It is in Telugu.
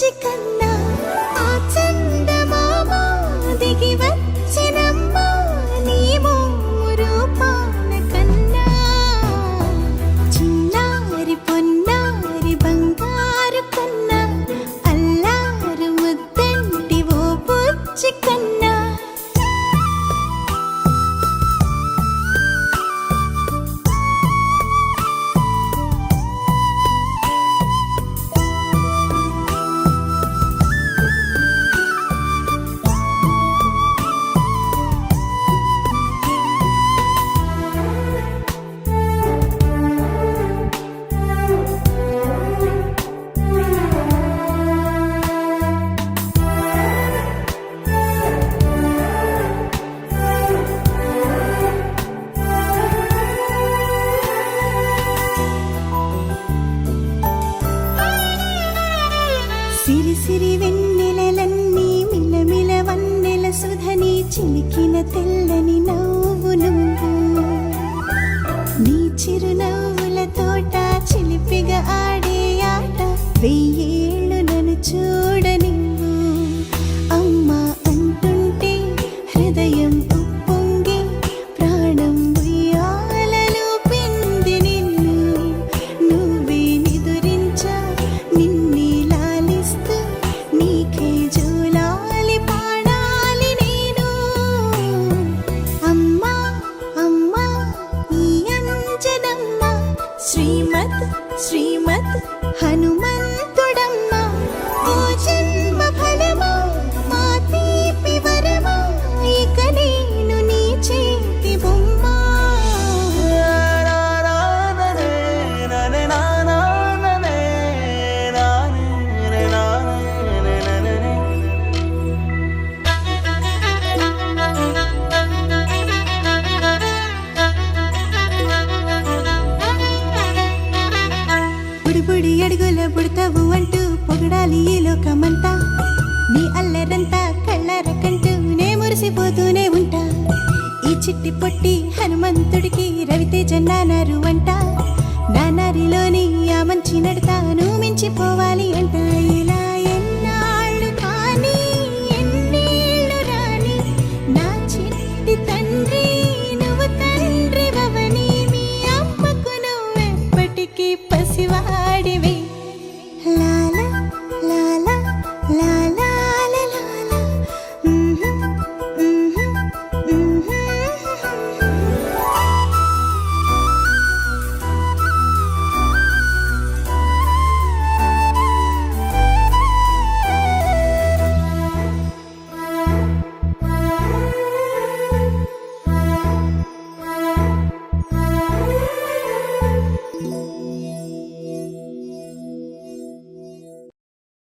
బుజ్జి కన్నా ఆ చందమామ దిగి వచ్చినమ్మా నీ రూపాన కన్నా చిన్నారి పొన్నారి బంగారు కన్నా అల్లారు ముద్దంటి ఓ బుజ్జి కన్నా సిరి సిరి వెన్నెలలన్నీ మిలమిల వన్నెల సుధని చిలికిన తెల్లని నవ్వు నువ్వు నీ చిరునవ్వుల తోట చిలిపిగా ఆడే ఆట వెయ్యేళ్ళు నన్ను చూడ నువ్వు అమ్మా అంటుంటే హృదయం ఉప్పొంగి ప్రాణం ఉయ్యాలలో పిండి నిన్ను నువ్వే నిదురించా నిన్నే లాలిస్తూ నీకే జోలాలి పాడాలి నేను అమ్మా అమ్మా ఈ అంజనమ్మ శ్రీమత్ శ్రీమత్ హనుమంతుడమ్మ ఓ జన్మ ఫలమా మా తీపి వరమా ఇక నేను నీ చేతి బొమ్మ బుడి బుడి అడుగుల బుడతావు అంటూ పొగడాలి ఈ లోకమంతా నీ అల్లరంతా కళ్ళారకంటూ నే మురిసిపోతూనే ఉంటా ఈ చిట్టి పొట్టి హనుమంతుడికి రవితేజ నానారు అంట నానారిలోని ఆ మంచి నడతాను మించిపోవా